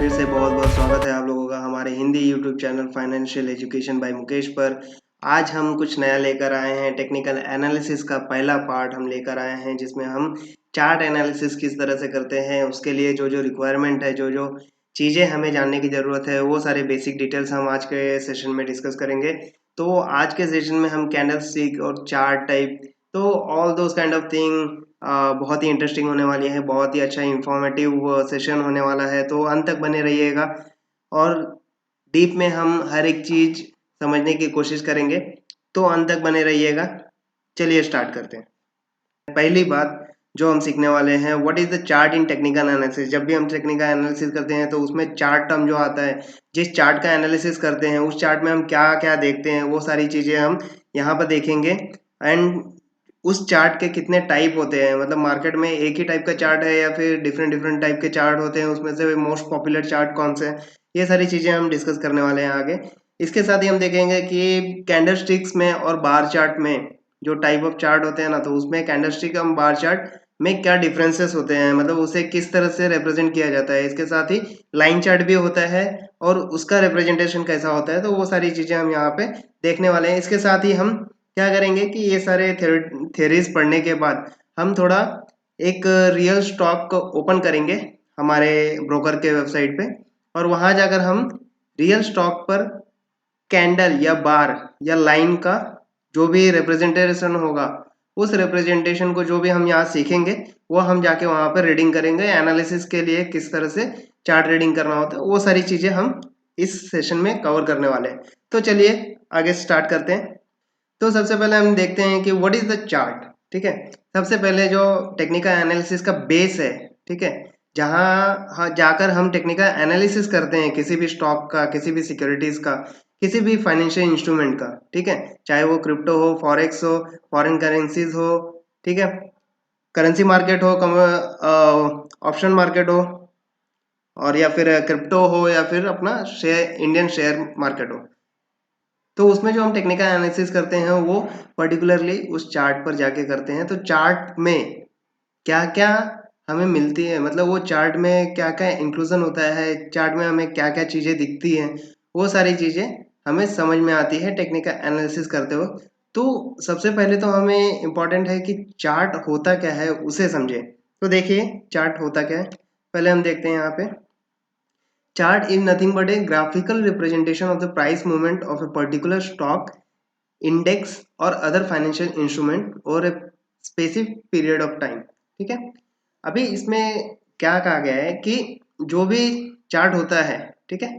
फिर से बहुत बहुत स्वागत है आप लोगों का हमारे Hindi YouTube channel financial education by Mukesh पर। आज हम कुछ नया लेकर आए हैं। टेक्निकल एनालिसिस का पहला पार्ट हम लेकर आए हैं, जिसमें हम चार्ट एनालिसिस किस तरह से करते हैं, उसके लिए जो जो रिक्वायरमेंट है, जो जो चीज़ें हमें जानने की ज़रूरत है, वो सारे बेसिक डिटेल्स हम आज के सेशन में डिस्कस करेंगे। तो आज के सेशन में हम कैंडल स्टिक और चार्ट टाइप, तो all those kind of thing बहुत ही इंटरेस्टिंग होने वाली है। बहुत ही अच्छा इंफॉर्मेटिव सेशन होने वाला है, तो अंत तक बने रहिएगा और डीप में हम हर एक चीज़ समझने की कोशिश करेंगे, तो अंत तक बने रहिएगा। चलिए स्टार्ट करते हैं। पहली बात जो हम सीखने वाले हैं, what is the chart in technical analysis. जब भी हम टेक्निकल एनालिसिस करते हैं तो उसमें चार्ट टर्म जो आता है, जिस चार्ट का एनालिसिस करते हैं उस चार्ट में हम क्या क्या देखते हैं, वो सारी चीज़ें हम यहाँ पर देखेंगे। एंड उस चार्ट के कितने टाइप होते हैं, मतलब मार्केट में एक ही टाइप का चार्ट है या फिर डिफरेंट डिफरेंट टाइप के चार्ट होते हैं, उसमें से मोस्ट पॉपुलर चार्ट कौन से हैं, ये सारी चीज़ें हम डिस्कस करने वाले हैं आगे। इसके साथ ही हम देखेंगे कि कैंडल स्टिक्स में और बार चार्ट में जो टाइप ऑफ चार्ट होते हैं ना, तो उसमें कैंडलस्टिक और बार चार्ट में क्या डिफरेंसेस होते हैं, मतलब उसे किस तरह से रिप्रेजेंट किया जाता है। इसके साथ ही लाइन चार्ट भी होता है और उसका रिप्रेजेंटेशन कैसा होता है, तो वो सारी चीज़ें हम यहाँ पे देखने वाले हैं। इसके साथ ही हम क्या करेंगे कि ये सारे थ्योरीज पढ़ने के बाद हम थोड़ा एक रियल स्टॉक को ओपन करेंगे हमारे ब्रोकर के वेबसाइट पे, और वहाँ जाकर हम रियल स्टॉक पर कैंडल या बार या लाइन का जो भी रिप्रेजेंटेशन होगा, उस रिप्रेजेंटेशन को जो भी हम यहाँ सीखेंगे, वो हम जाके वहाँ पर रीडिंग करेंगे। एनालिसिस के लिए किस तरह से चार्ट रीडिंग करना होता है, वो सारी चीज़ें हम इस सेशन में कवर करने वाले हैं। तो चलिए आगे स्टार्ट करते हैं। तो सबसे पहले हम देखते हैं कि व्हाट इज द चार्ट। ठीक है, सबसे पहले जो टेक्निकल एनालिसिस का बेस है, ठीक है, जहाँ जाकर हम टेक्निकल एनालिसिस करते हैं किसी भी स्टॉक का, किसी भी सिक्योरिटीज का, किसी भी फाइनेंशियल इंस्ट्रूमेंट का। ठीक है, चाहे वो क्रिप्टो हो, फॉरेक्स हो, फॉरेन करेंसीज हो, ठीक है, करेंसी मार्केट हो, ऑप्शन मार्केट हो, और या फिर क्रिप्टो हो, या फिर अपना शेयर इंडियन शेयर मार्केट हो। तो उसमें जो हम टेक्निकल एनालिसिस करते हैं वो पर्टिकुलरली उस चार्ट पर जाके करते हैं। तो चार्ट में क्या क्या हमें मिलती है, मतलब वो चार्ट में क्या क्या इंक्लूजन होता है, चार्ट में हमें क्या क्या चीज़ें दिखती हैं, वो सारी चीज़ें हमें समझ में आती है टेक्निकल एनालिसिस करते वक्त। तो सबसे पहले तो हमें इम्पॉर्टेंट है कि चार्ट होता क्या है उसे समझें। तो देखिए चार्ट होता क्या है, पहले हम देखते हैं यहाँ पे। Chart is nothing but a graphical representation of the price movement of a particular stock, index or other financial instrument over a specific period of time। ठीक है, अभी इसमें क्या कहा गया है कि जो भी चार्ट होता है, ठीक है,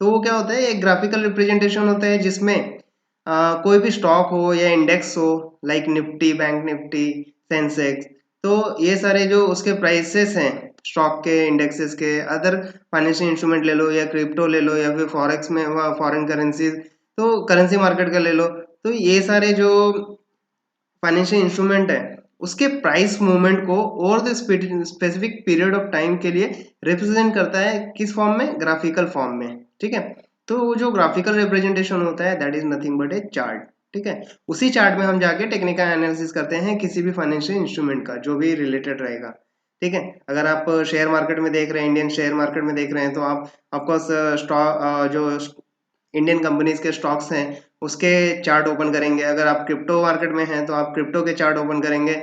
तो वो क्या होता है, एक ग्राफिकल रिप्रेजेंटेशन होता है जिसमें कोई भी स्टॉक हो या इंडेक्स हो, like Nifty, bank Nifty, Sensex, तो ये सारे जो उसके प्राइसेस हैं स्टॉक के, इंडेक्सेस के, अदर फाइनेंशियल इंस्ट्रूमेंट ले लो या क्रिप्टो ले लो या फिर फॉरेक्स में फॉरेन करेंसीज, तो करेंसी मार्केट का ले लो, तो ये सारे जो फाइनेंशियल इंस्ट्रूमेंट है उसके प्राइस मूवमेंट को over the specific period of time के लिए रिप्रेजेंट करता है। किस फॉर्म में? ग्राफिकल फॉर्म में। ठीक है, तो वो जो ग्राफिकल रिप्रेजेंटेशन होता है that is nothing but A chart. ठीक है, उसी चार्ट में हम जाके टेक्निकल एनालिसिस करते हैं किसी भी फाइनेंशियल इंस्ट्रूमेंट का जो भी रिलेटेड रहेगा। ठीक है, अगर आप शेयर मार्केट में देख रहे हैं, इंडियन शेयर मार्केट में देख रहे हैं, तो आप ऑफकोर्स स्टॉक जो इंडियन कंपनीज के स्टॉक्स हैं उसके चार्ट ओपन करेंगे। अगर आप क्रिप्टो मार्केट में हैं तो आप क्रिप्टो के चार्ट ओपन करेंगे।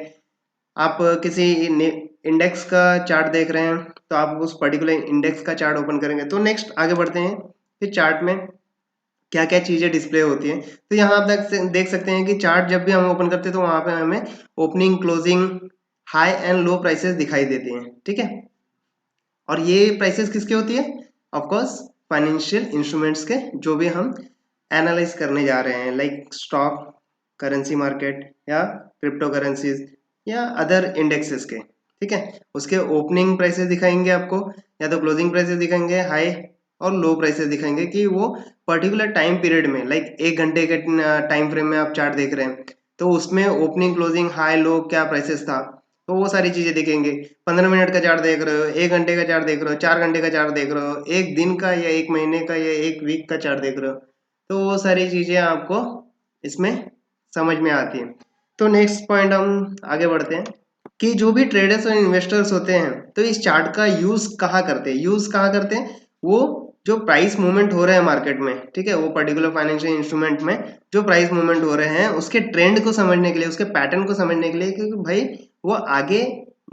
आप किसी इंडेक्स का चार्ट देख रहे हैं तो आप उस पर्टिकुलर इंडेक्स का चार्ट ओपन करेंगे। तो नेक्स्ट आगे बढ़ते हैं कि चार्ट में क्या क्या चीज़ें डिस्प्ले होती हैं। तो यहाँ आप देख सकते हैं कि चार्ट जब भी हम ओपन करते हैं तो वहाँ पे हमें opening, closing, high and low prices दिखाई देती हैं। ठीक है, और ये प्राइसेस किसकी होती है? ऑफकोर्स फाइनेंशियल इंस्ट्रूमेंट्स के, जो भी हम एनालाइज करने जा रहे हैं, लाइक स्टॉक, करेंसी मार्केट या क्रिप्टो करेंसीज या अदर इंडेक्सेस के। ठीक है, उसके ओपनिंग प्राइसेस दिखाएंगे आपको या तो क्लोजिंग प्राइसेस दिखाएंगे, हाई और लो प्राइसेस दिखाएंगे कि वो पर्टिकुलर टाइम पीरियड में, लाइक 1 घंटे के टाइम फ्रेम में आप चार्ट देख रहे हैं तो उसमें ओपनिंग, क्लोजिंग, हाई, लो क्या प्राइसेस था, तो वो सारी चीजें दिखेंगे। 15 मिनट का चार्ट देख रहे हो, 1 घंटे का चार्ट देख रहे हो, 4 घंटे का चार्ट देख रहे हो, एक दिन का या एक महीने का या एक वीक का चार्ट देख रहे हो, तो वो सारी चीजें आपको इसमें समझ में आती है। तो नेक्स्ट पॉइंट हम आगे बढ़ते हैं कि जो भी ट्रेडर्स और इन्वेस्टर्स होते हैं तो इस चार्ट का यूज कहाँ करते हैं? यूज कहाँ करते हैं? वो जो प्राइस मूवमेंट हो रहे हैं मार्केट में, ठीक है, वो पर्टिकुलर फाइनेंशियल इंस्ट्रूमेंट में जो प्राइस मूवमेंट हो रहे हैं उसके ट्रेंड को समझने के लिए, उसके पैटर्न को समझने के लिए, क्योंकि भाई वो आगे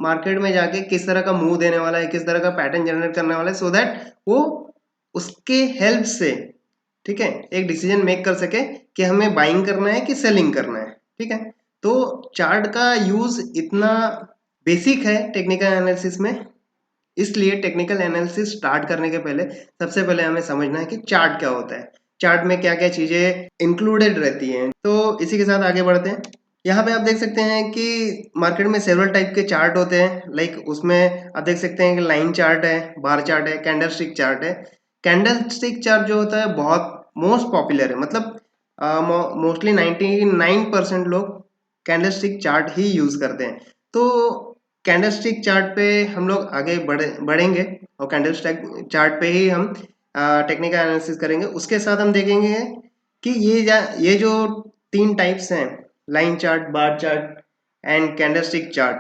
मार्केट में जाके किस तरह का मूव देने वाला है, किस तरह का पैटर्न जनरेट करने वाला है, सो दैट वो उसके हेल्प से, ठीक है, एक डिसीजन मेक कर सके कि हमें बाइंग करना है कि सेलिंग करना है। ठीक है, तो चार्ट का यूज इतना बेसिक है टेक्निकल एनालिसिस में, इसलिए टेक्निकल एनालिसिस स्टार्ट करने के पहले सबसे पहले हमें समझना है कि चार्ट क्या होता है, चार्ट में क्या क्या चीजें इंक्लूडेड रहती हैं। तो इसी के साथ आगे बढ़ते हैं। यहाँ पे आप देख सकते हैं कि मार्केट में सेवरल टाइप के चार्ट होते हैं, लाइक उसमें आप देख सकते हैं कि लाइन चार्ट है, बार चार्ट है, कैंडल स्टिक चार्ट है। कैंडल स्टिक चार्ट जो होता है बहुत मोस्ट पॉपुलर है, मतलब मोस्टली 99% लोग कैंडल स्टिक चार्ट ही यूज करते हैं। तो कैंडल स्टिक चार्ट पे हम लोग आगे बढ़ेंगे और कैंडल स्टिक चार्ट पे ही हम टेक्निकल एनालिसिस करेंगे। उसके साथ हम देखेंगे कि ये जो तीन टाइप्स हैं, line chart, bar chart and candle stick chart,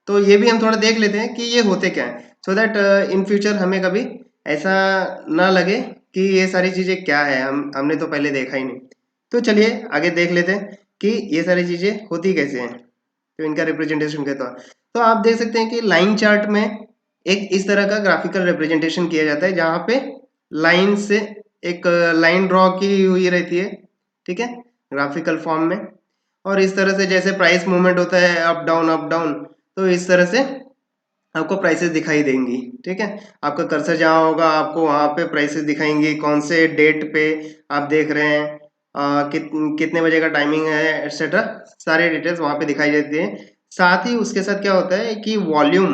तो ये भी हम थोड़ा देख लेते हैं कि ये होते क्या है, सो दैट इन फ्यूचर हमें कभी ऐसा ना लगे कि ये सारी चीजें क्या है, हमने तो पहले देखा ही नहीं। तो चलिए आगे देख लेते हैं कि ये सारी चीजें होती कैसे हैं, तो इनका रिप्रेजेंटेशन कैसा है। तो आप देख सकते हैं कि लाइन चार्ट में एक इस तरह का ग्राफिकल रिप्रेजेंटेशन किया जाता है जहां पे लाइन से एक लाइन ड्रॉ की हुई रहती है, ठीक है, ग्राफिकल फॉर्म में। और इस तरह से जैसे प्राइस मूवमेंट होता है अप डाउन अप डाउन, तो इस तरह से आपको प्राइसेस दिखाई देंगी। ठीक है, आपका कर्सर जहाँ होगा आपको वहाँ पे प्राइसेस दिखाएंगी, कौन से डेट पे आप देख रहे हैं, कितने बजे का टाइमिंग है, एक्सेट्रा सारे डिटेल्स वहाँ पे दिखाई देती है। साथ ही उसके साथ क्या होता है कि वॉल्यूम,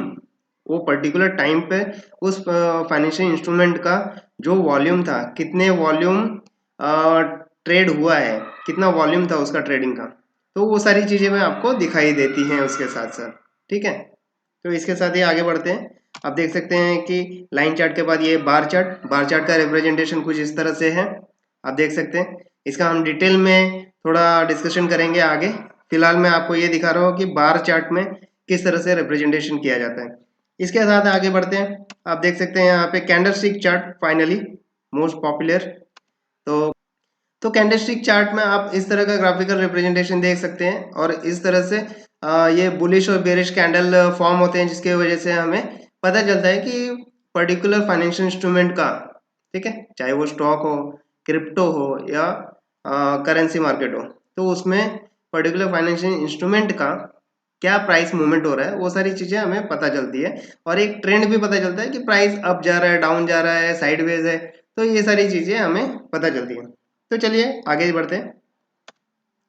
वो पर्टिकुलर टाइम पे उस फाइनेंशियल इंस्ट्रूमेंट का जो वॉल्यूम था, कितने वॉल्यूम ट्रेड हुआ है, कितना वॉल्यूम था उसका ट्रेडिंग का, तो वो सारी चीजें में आपको दिखाई देती हैं उसके साथ साथ। ठीक है, तो इसके साथ ही आगे बढ़ते हैं। आप देख सकते हैं कि लाइन चार्ट के बाद ये बार चार्ट, बार चार्ट का रिप्रेजेंटेशन कुछ इस तरह से है, आप देख सकते हैं। इसका हम डिटेल में थोड़ा डिस्कशन करेंगे आगे। फिलहाल मैं आपको ये दिखा रहा हूँ कि बार चार्ट में किस तरह से रिप्रेजेंटेशन किया जाता है। इसके साथ आगे बढ़ते हैं। आप देख सकते हैं यहाँ पे candle stick chart, finally most popular. तो कैंडलस्टिक चार्ट में आप इस तरह का ग्राफिकल रिप्रेजेंटेशन देख सकते हैं, और इस तरह से ये बुलिश और बेरिश कैंडल फॉर्म होते हैं, जिसके वजह से हमें पता चलता है कि पर्टिकुलर फाइनेंशियल इंस्ट्रूमेंट का, ठीक है, चाहे वो स्टॉक हो, क्रिप्टो हो या करेंसी मार्केट हो, तो उसमें पर्टिकुलर फाइनेंशियल इंस्ट्रूमेंट का क्या प्राइस मूवमेंट हो रहा है, वो सारी चीजें हमें पता चलती है। और एक ट्रेंड भी पता चलता है कि प्राइस अप जा रहा है, डाउन जा रहा है, साइडवेज है, तो ये सारी चीजें हमें पता चलती हैं। तो चलिए आगे बढ़ते हैं।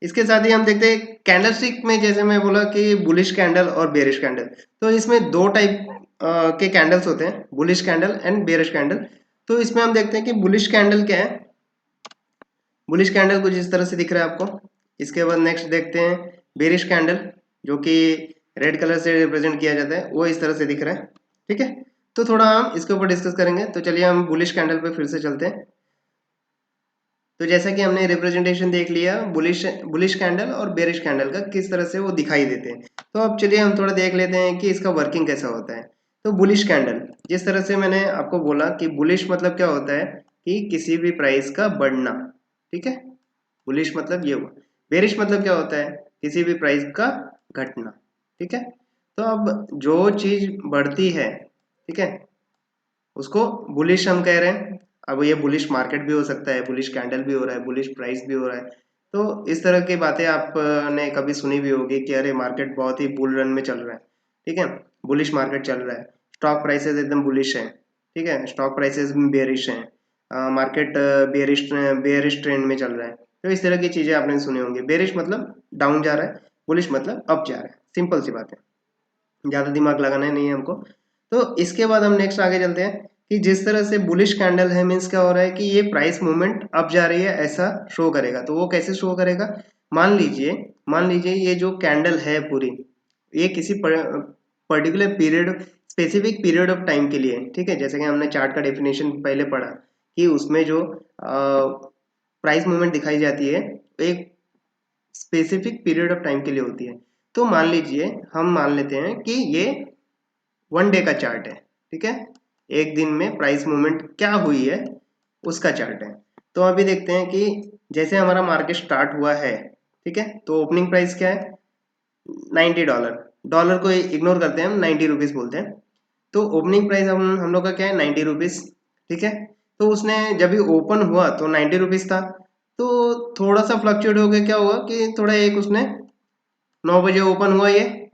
इसके साथ ही हम देखते हैं कैंडलस्टिक में, जैसे मैं बोला कि बुलिश कैंडल और बेरिश कैंडल, तो इसमें दो टाइप के कैंडल्स होते हैं, bullish candle and bearish candle. तो इसमें हम देखते हैं कि बुलिश कैंडल क्या है। बुलिश कैंडल कुछ इस तरह से दिख रहा है आपको। इसके बाद नेक्स्ट देखते हैं बेरिश कैंडल, जो कि रेड कलर से रिप्रेजेंट किया जाता है, वो इस तरह से दिख रहा है। ठीक है, तो थोड़ा हम इसके ऊपर डिस्कस करेंगे। तो चलिए हम बुलिश कैंडल पे फिर से चलते हैं। तो जैसा कि हमने रिप्रेजेंटेशन देख लिया बुलिश बुलिश कैंडल और बेरिश कैंडल का, किस तरह से वो दिखाई देते हैं। तो अब चलिए हम थोड़ा देख लेते हैं कि इसका वर्किंग कैसा होता है। तो बुलिश कैंडल, जिस तरह से मैंने आपको बोला कि बुलिश मतलब क्या होता है कि किसी भी प्राइस का बढ़ना, ठीक है, बुलिश मतलब ये हुआ। बेरिश मतलब क्या होता है, किसी भी प्राइस का घटना। ठीक है, तो अब जो चीज बढ़ती है, ठीक है, उसको बुलिश हम कह रहे हैं। अब ये बुलिश मार्केट भी हो सकता है, बुलिश कैंडल भी हो रहा है, बुलिश प्राइस भी हो रहा है। तो इस तरह की बातें आपने कभी सुनी भी होगी कि अरे मार्केट बहुत ही बुल रन में चल रहा है, ठीक है, बुलिश मार्केट चल रहा है, स्टॉक प्राइसेस एकदम बुलिश है, ठीक है, स्टॉक प्राइसेस बेरिश है, मार्केट बेरिश ट्रेंड में चल रहा है। तो इस तरह की चीजें आपने सुनी होंगी। बेरिश मतलब डाउन जा रहा है, बुलिश मतलब अप जा रहा है, सिंपल सी बात है, ज्यादा दिमाग लगाना नहीं है हमको। तो इसके बाद हम नेक्स्ट आगे चलते हैं कि जिस तरह से बुलिश कैंडल है, मीन्स क्या हो रहा है कि ये प्राइस मूवमेंट अप जा रही है ऐसा शो करेगा। तो वो कैसे शो करेगा, मान लीजिए ये जो कैंडल है पूरी, ये किसी particular period, specific period of time के लिए, ठीक है, जैसे कि हमने चार्ट का डेफिनेशन पहले पढ़ा कि उसमें जो प्राइस मूवमेंट दिखाई जाती है एक स्पेसिफिक पीरियड ऑफ टाइम के लिए होती है। तो मान लीजिए हम मान लेते हैं कि ये 1 डे का चार्ट है, ठीक है, एक दिन में प्राइस मूवमेंट क्या हुई है उसका चार्ट है। तो अभी देखते हैं कि जैसे हमारा मार्केट स्टार्ट हुआ है, ठीक है, तो ओपनिंग प्राइस क्या है, $90। डॉलर को इग्नोर करते हैं, हम 90 रुपीज बोलते हैं। तो ओपनिंग प्राइस हम लोग का क्या है, 90 रुपीज, ठीक है। तो उसने जब भी ओपन हुआ तो 90 रुपीज था। तो थोड़ा सा फ्लक्चुएट हो गया, क्या हुआ कि थोड़ा एक उसने 9 बजे ओपन हुआ, ये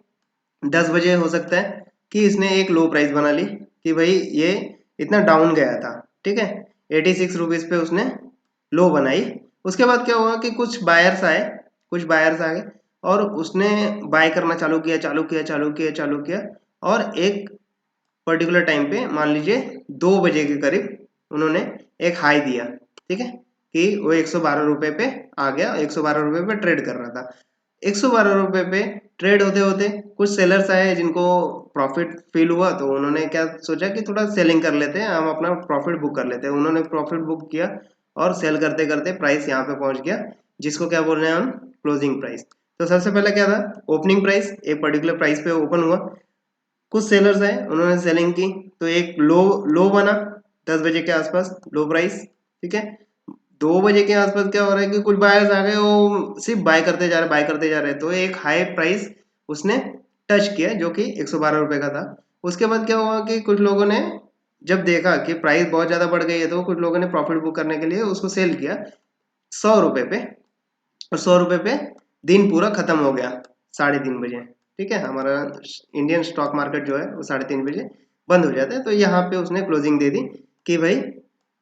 10 बजे हो सकता है कि इसने एक लो प्राइस बना ली कि भाई ये इतना डाउन गया था, ठीक है, 86 रुपीज पे उसने लो बनाई। उसके बाद क्या हुआ कि कुछ बायर्स आ गए और उसने बाय करना चालू किया और एक पर्टिकुलर टाइम पे मान लीजिए 2 बजे के करीब उन्होंने एक हाई दिया, ठीक है, कि वो 112 रुपए पे आ गया, 112 रुपए पे ट्रेड कर रहा था। 112 रुपए पे ट्रेड होते होते कुछ सेलर्स आए जिनको प्रॉफिट फील हुआ, तो उन्होंने क्या सोचा कि थोड़ा सेलिंग कर लेते हैं, हम अपना प्रॉफिट बुक कर लेते हैं। उन्होंने प्रॉफिट बुक किया और सेल करते करते प्राइस यहाँ पे पहुंच गया, जिसको क्या बोल रहे हैं हम, क्लोजिंग प्राइस। तो सबसे पहले क्या था, ओपनिंग प्राइस एक पर्टिकुलर प्राइस पे ओपन हुआ, कुछ सेलर्स हैं उन्होंने सेलिंग की, तो एक लो लो बना 10 बजे के आसपास, लो प्राइस, ठीक है। 2 बजे के आसपास क्या हो रहा है कि कुछ बायर्स आ गए, वो सिर्फ बाय करते जा रहे, तो एक हाई प्राइस उसने टच किया जो कि 112 रुपए का था। उसके बाद क्या हुआ कि कुछ लोगों ने जब देखा कि प्राइस बहुत ज्यादा बढ़ गई है, तो कुछ लोगों ने प्रॉफिट बुक करने के लिए उसको सेल किया 100 रुपए पे, और 100 रुपए पे दिन पूरा खत्म हो गया 3:30 बजे, ठीक है। हमारा इंडियन स्टॉक मार्केट जो है वो 3:30 बजे बंद हो जाता है। तो यहाँ पे उसने क्लोजिंग दे दी कि भाई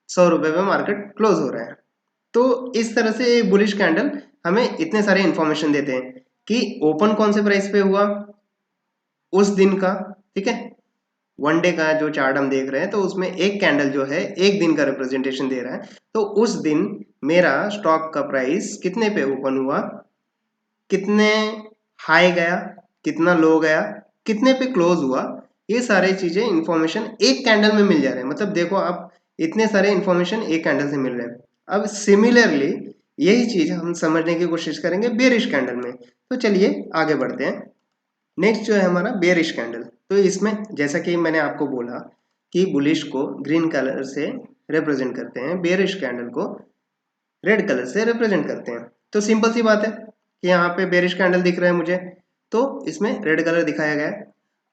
100 रुपए पे मार्केट क्लोज हो रहा है। तो इस तरह से बुलिश कैंडल हमें इतने सारे इंफॉर्मेशन देते हैं कि ओपन कौन से प्राइस पे हुआ उस दिन का, ठीक है। वन डे का जो चार्ट हम देख रहे हैं तो उसमें एक कैंडल जो है एक दिन का रिप्रेजेंटेशन दे रहा है। तो उस दिन मेरा स्टॉक का प्राइस कितने पे ओपन हुआ, कितने हाई गया, कितना लो गया, कितने पे क्लोज हुआ, ये सारे चीजें इंफॉर्मेशन एक कैंडल में मिल जा रहे हैं। मतलब देखो आप, इतने सारे इंफॉर्मेशन एक कैंडल से मिल रहे हैं। अब सिमिलरली यही चीज हम समझने की कोशिश करेंगे बेरिश कैंडल में। तो चलिए आगे बढ़ते हैं। नेक्स्ट जो है हमारा बेरिश कैंडल। तो इसमें जैसा कि मैंने आपको बोला कि बुलिश को ग्रीन कलर से रिप्रेजेंट करते हैं, बेरिश कैंडल को रेड कलर से रिप्रेजेंट करते हैं। तो सिंपल सी बात है कि यहाँ पे बेरिश कैंडल दिख रहा है मुझे, तो इसमें रेड कलर दिखाया गया है।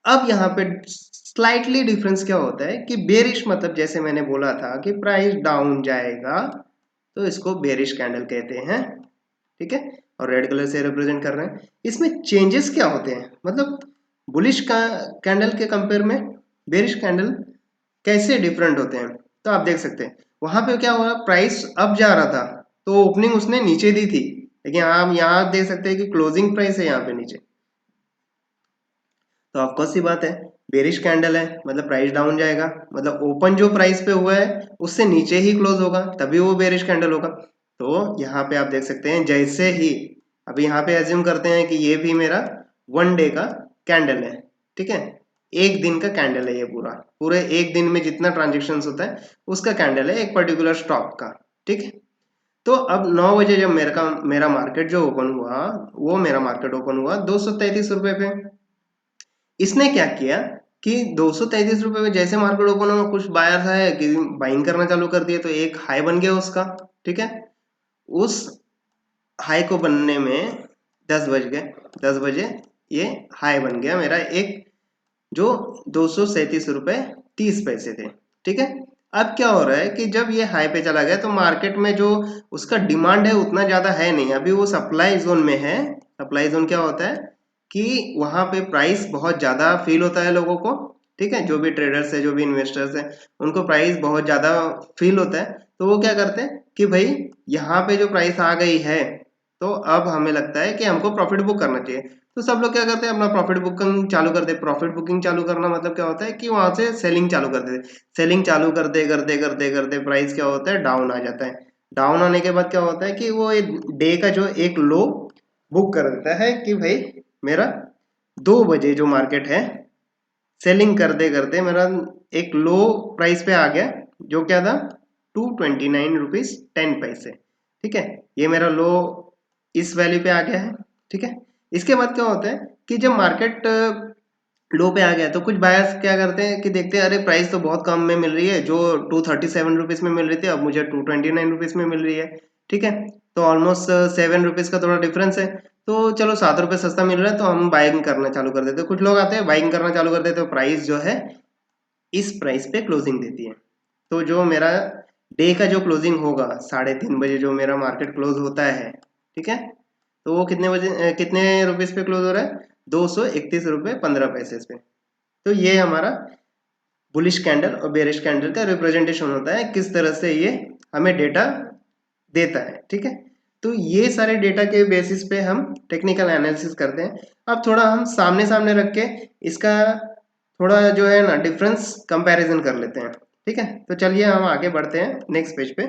अब यहाँ पे स्लाइटली डिफरेंस क्या होता है कि बेरिश मतलब जैसे मैंने बोला था कि प्राइस डाउन जाएगा, तो इसको बेरिश कैंडल कहते हैं, ठीक है, और रेड कलर से रिप्रेजेंट कर रहे हैं। इसमें चेंजेस क्या होते हैं, मतलब बुलिश का कैंडल के कंपेयर में बेरिश कैंडल कैसे डिफरेंट होते हैं। तो आप देख सकते हैं वहां पे क्या हुआ, प्राइस अप जा रहा था तो ओपनिंग उसने नीचे दी थी, लेकिन आप यहाँ देख सकते हैं कि क्लोजिंग प्राइस है यहाँ पे नीचे। तो ऑफकोर्स सी बात है, बेरिश कैंडल है मतलब प्राइस डाउन जाएगा, मतलब ओपन जो प्राइस पे हुआ है उससे नीचे ही क्लोज होगा, तभी वो बेरिश कैंडल होगा। तो यहाँ पे आप देख सकते हैं जैसे ही, अभी यहाँ पे एज्यूम करते हैं कि ये भी मेरा वन डे का कैंडल है, ठीक है, एक दिन का कैंडल है, ये पूरे एक दिन में जितना ट्रांजेक्शन होता है उसका कैंडल है एक पर्टिकुलर स्टॉक का, ठीक है। तो अब 9 बजे जब मेरा मार्केट जो ओपन हुआ, वो मेरा मार्केट ओपन हुआ 233 रुपए पे। इसने क्या किया कि 233 रुपए में जैसे मार्केट ओपन हुआ, कुछ बायर है कि बाइंग करना चालू कर दिया, तो एक हाई बन गया उसका, ठीक है। उस हाई को बनने में 10 बज गए, 10 बजे ये हाई बन गया मेरा एक, जो 237 रुपए 30 पैसे थे, ठीक है। अब क्या हो रहा है कि जब ये हाई पे चला गया तो मार्केट में जो उसका डिमांड है उतना ज्यादा है नहीं, अभी वो सप्लाई जोन में है। सप्लाई जोन क्या होता है कि वहां पे प्राइस बहुत ज्यादा फील होता है लोगों को, ठीक है, जो भी ट्रेडर्स है जो भी इन्वेस्टर्स है उनको प्राइस बहुत ज्यादा फील होता है। तो वो क्या करते हैं कि भाई यहाँ पे जो प्राइस आ गई है तो अब हमें लगता है कि हमको प्रॉफिट बुक करना चाहिए। तो सब लोग क्या करते हैं, अपना प्रॉफिट बुकिंग चालू कर दे। प्रॉफिट बुकिंग चालू करना मतलब क्या होता है कि वहां से सेलिंग चालू कर देते। सेलिंग चालू करते करते करते करते प्राइस क्या होता है, डाउन आ जाता है। डाउन आने के बाद क्या होता है कि वो डे का जो एक लो बुक कर देता है कि भाई मेरा 2 बजे जो मार्केट है सेलिंग करते करते मेरा एक लो प्राइस पे आ गया, जो क्या था, 229 रुपीज 10 पैसे, ठीक है। ये मेरा लो इस वैल्यू पे आ गया है, ठीक है। इसके बाद क्या होता है कि जब मार्केट लो पे आ गया तो कुछ बायर्स क्या करते हैं कि देखते हैं अरे प्राइस तो बहुत कम में मिल रही है, जो 237 रुपीज़ में मिल रही थी अब मुझे 229 रुपीज़ में मिल रही है। ठीक है, तो ऑलमोस्ट 7 रुपीज़ का थोड़ा डिफरेंस है, तो चलो 7 रुपये सस्ता मिल रहा है तो हम बाइंग करना चालू कर देते हैं। कुछ लोग आते हैं बाइंग करना चालू कर देते हैं, प्राइस जो है इस प्राइस पे क्लोजिंग देती है। तो जो मेरा डे का जो क्लोजिंग होगा 3:30 बजे जो मेरा मार्केट क्लोज होता है, ठीक है, तो वो कितने बजे कितने रुपीस पे क्लोज हो रहा है? 231 रुपये 15 पैसे पे। तो ये हमारा बुलिश कैंडल और बेरिश कैंडल का रिप्रेजेंटेशन होता है, किस तरह से ये हमें डेटा देता है। ठीक है, तो ये सारे डेटा के बेसिस पे हम टेक्निकल एनालिसिस करते हैं। अब थोड़ा हम सामने सामने रख के इसका थोड़ा जो है ना डिफरेंस कंपैरिजन कर लेते हैं। ठीक है, तो चलिए हम आगे बढ़ते हैं नेक्स्ट पेज पे।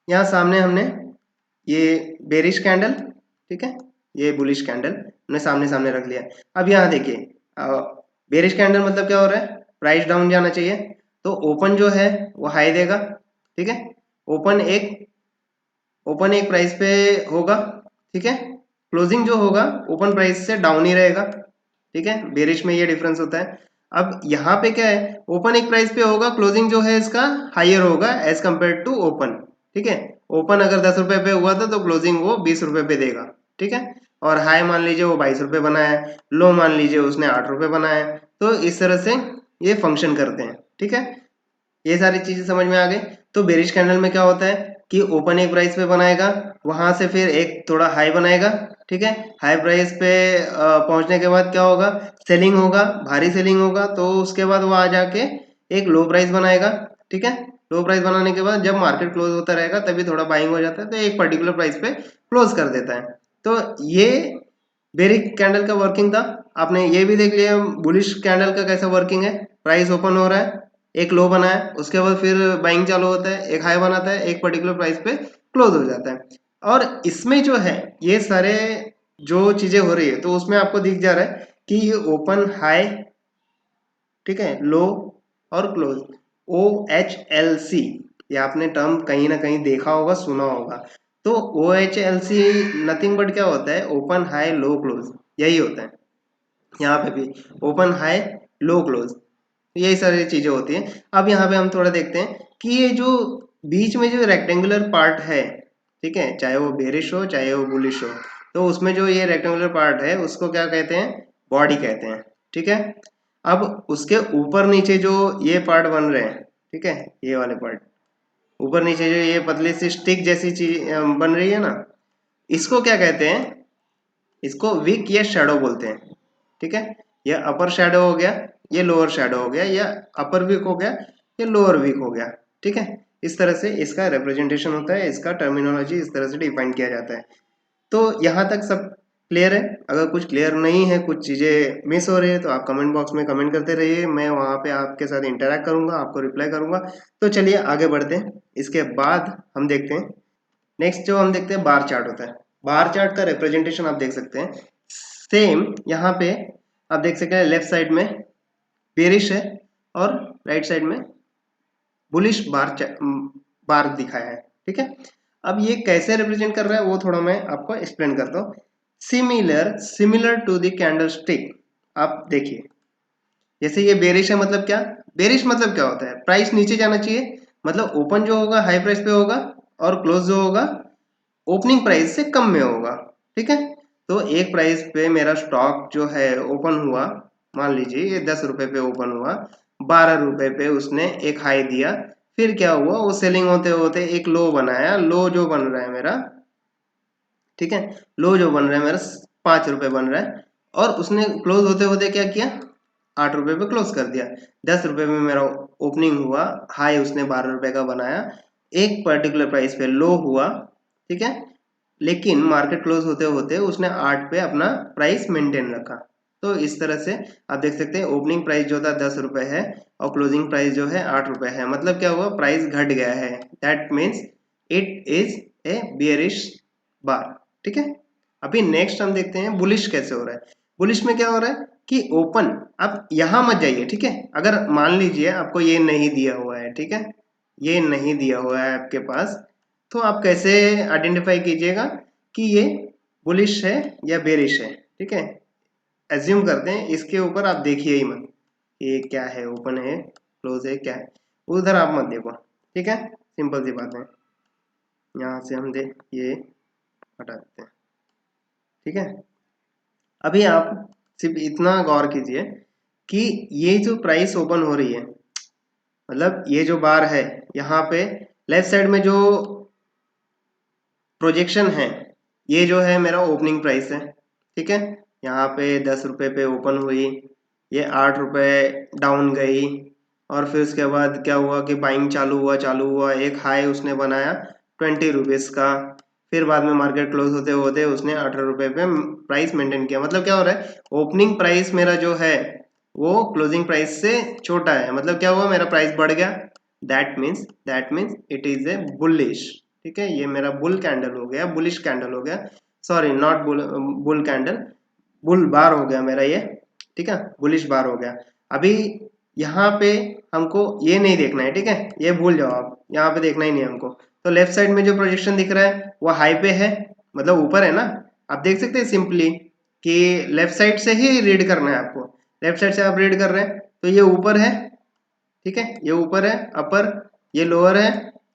यहाँ सामने हमने ये बेरिश कैंडल, ठीक है, ये बुलिश कैंडल हमने सामने सामने रख लिया। अब यहाँ देखिए बेरिश कैंडल मतलब क्या हो रहा है, प्राइस डाउन जाना चाहिए, तो ओपन जो है वो हाई देगा। ठीक है, ओपन एक प्राइस पे होगा। ठीक है, क्लोजिंग जो होगा ओपन प्राइस से डाउन ही रहेगा। ठीक है, बेरिश में ये डिफरेंस होता है। अब यहाँ पे क्या है, ओपन एक प्राइस पे होगा, क्लोजिंग जो है इसका हाइयर होगा एज कंपेयर टू ओपन। ठीक है, ओपन अगर 10 रुपए पे हुआ था तो क्लोजिंग वो 20 रुपए पे देगा। ठीक है, और हाई मान लीजिए वो 22 रुपए बनाया है, लो मान लीजिए उसने 8 रुपए बनाया है, तो इस तरह से ये फंक्शन करते हैं। ठीक है, ये सारी चीजें समझ में आ गई। तो बेरिश कैंडल में क्या होता है कि ओपन एक प्राइस पे बनाएगा, वहां से फिर एक थोड़ा हाई बनाएगा। ठीक है, हाई प्राइस पे पहुंचने के बाद क्या होगा, सेलिंग होगा, भारी सेलिंग होगा, तो उसके बाद वो आ जाके एक लो प्राइस बनाएगा। ठीक है, लो प्राइस बनाने के बाद जब मार्केट क्लोज होता रहेगा तभी थोड़ा बाइंग हो जाता है, तो एक पर्टिकुलर प्राइस पे क्लोज कर देता है। तो ये बेरिश कैंडल का वर्किंग था। आपने ये भी देख लिया बुलिश कैंडल का कैसा वर्किंग है, प्राइस ओपन हो रहा है, एक लो बना है, उसके बाद फिर बाइंग चालू होता है, एक हाई बनाता है, एक पर्टिकुलर प्राइस पे क्लोज हो जाता है। और इसमें जो है ये सारे जो चीजें हो रही है तो उसमें आपको दिख जा रहा है कि ये ओपन हाई, ठीक है, लो और क्लोज, OHLC, ये आपने टर्म कहीं ना कहीं देखा होगा, सुना होगा। तो OHLC नथिंग बट क्या होता है, ओपन हाई लो क्लोज, यही होता है। यहाँ पे भी ओपन हाई लो क्लोज, यही सारी चीजें होती हैं। अब यहाँ पे हम थोड़ा देखते हैं कि ये जो बीच में जो रेक्टेंगुलर पार्ट है, ठीक है, चाहे वो बेरिश हो चाहे वो बुलिश हो, तो उसमें जो ये रेक्टेंगुलर पार्ट है उसको क्या कहते हैं, बॉडी कहते हैं। ठीक है, अब उसके ऊपर नीचे जो ये पार्ट बन रहे हैं, ठीक है, ये वाले पार्ट ऊपर नीचे जो ये पतली सी स्टिक जैसी चीज बन रही है ना, इसको क्या कहते हैं, इसको विक या शैडो बोलते हैं। ठीक है, ये अपर शैडो हो गया, ये लोअर शैडो हो गया, या अपर वीक हो गया, ये लोअर वीक हो गया। ठीक है, इस तरह से इसका रिप्रेजेंटेशन होता है, इसका टर्मिनोलॉजी इस तरह से डिफाइन किया जाता है। तो यहाँ तक सब क्लियर है? अगर कुछ क्लियर नहीं है, कुछ चीज़ें मिस हो रही है, तो आप कमेंट बॉक्स में कमेंट करते रहिए, मैं वहाँ पे आपके साथ इंटरेक्ट करूँगा, आपको रिप्लाई करूँगा। तो चलिए आगे बढ़ते हैं। इसके बाद हम देखते हैं नेक्स्ट, जो हम देखते हैं बार चार्ट होता है। बार चार्ट का रिप्रेजेंटेशन आप देख सकते हैं, सेम यहाँ पे आप देख सकते हैं, लेफ्ट साइड में बेरिश है और राइट साइड में बुलिश बार दिखाया है। ठीक है, अब ये कैसे रिप्रेजेंट कर रहा है वो थोड़ा मैं आपको एक्सप्लेन करता हूँ। Similar to the candle stick, आप देखिए, जैसे ये बेरिश है, मतलब क्या, बेरिश मतलब क्या होता है, प्राइस नीचे जाना चाहिए, मतलब ओपन जो होगा हाई प्राइस पे होगा और क्लोज जो होगा ओपनिंग प्राइस से कम में होगा। ठीक है, तो एक प्राइस पे मेरा स्टॉक जो है ओपन हुआ, मान लीजिए ये 10 रुपए पे ओपन हुआ, 12 रुपए पे उसने एक हाई दिया, फिर क्या हुआ, वो सेलिंग होते होते एक लो बनाया, लो जो बन रहा है मेरा, ठीक है, लो जो बन रहा है मेरा 5 रुपए बन रहा है, और उसने क्लोज होते होते क्या किया, 8 रुपए पे क्लोज कर दिया। 10 रुपए में मेरा ओपनिंग हुआ, हाई उसने 12 रुपए का बनाया, एक पर्टिकुलर प्राइस पे लो हुआ, ठीक है, लेकिन मार्केट क्लोज होते होते उसने 8 पे अपना प्राइस मेंटेन रखा। तो इस तरह से आप देख सकते हैं ओपनिंग प्राइस जो था 10 रुपए है और क्लोजिंग प्राइस जो है 8 रुपए है, मतलब क्या हुआ, प्राइस घट गया है, that means it is a bearish bar. ठीक है, अभी नेक्स्ट हम देखते हैं बुलिश कैसे हो रहा है। बुलिश में क्या हो रहा है कि ओपन, आप यहां मत जाइए। ठीक है, अगर मान लीजिए आपको ये नहीं दिया हुआ है, ठीक है, ये नहीं दिया हुआ है आपके पास, तो आप कैसे आइडेंटिफाई कीजिएगा कि ये बुलिश है या बेरिश है। ठीक है, एज्यूम करते हैं, इसके ऊपर आप देखिए ही मत ये क्या है, ओपन है क्लोज है क्या है, उधर आप मत देखो। ठीक है, सिंपल सी बात है। यहाँ से हम दे ये हटा देते हैं। ठीक है, अभी आप सिर्फ इतना गौर कीजिए कि ये जो प्राइस ओपन हो रही है, मतलब ये जो बार है यहाँ पे लेफ्ट साइड में जो प्रोजेक्शन है, ये जो है मेरा ओपनिंग प्राइस है। ठीक है, यहाँ पे 10 रुपये पे ओपन हुई, ये 8 रुपये डाउन गई, और फिर उसके बाद क्या हुआ कि बाइंग चालू हुआ, एक हाई उसने बनाया 20 रुपीज़ का, फिर बाद में मार्केट क्लोज होते होते उसने 18 रुपये पे प्राइस मेंटेन किया। मतलब क्या हो रहा है, ओपनिंग प्राइस मेरा जो है वो क्लोजिंग प्राइस से छोटा है, मतलब क्या हुआ, मेरा प्राइस बढ़ गया। That means it is A bullish. ठीक है, ये मेरा बुल कैंडल हो गया, बुलिश कैंडल हो गया, sorry not bull candle, bull bar हो गया मेरा ये। ठीक है, बुलिश बार हो गया। अभी यहाँ पे हमको ये नहीं देखना है, ठीक है, ये भूल जाओ आप, यहाँ पे देखना ही नहीं हमको। तो लेफ्ट साइड में जो प्रोजेक्शन दिख रहा है वो हाई पे है, मतलब ऊपर है ना। आप देख सकते हैं सिंपली कि लेफ्ट साइड से ही रीड करना है आपको, लेफ्ट साइड से आप रीड कर रहे हैं तो ये ऊपर है। ठीक है, ये ऊपर है अपर, ये लोअर है।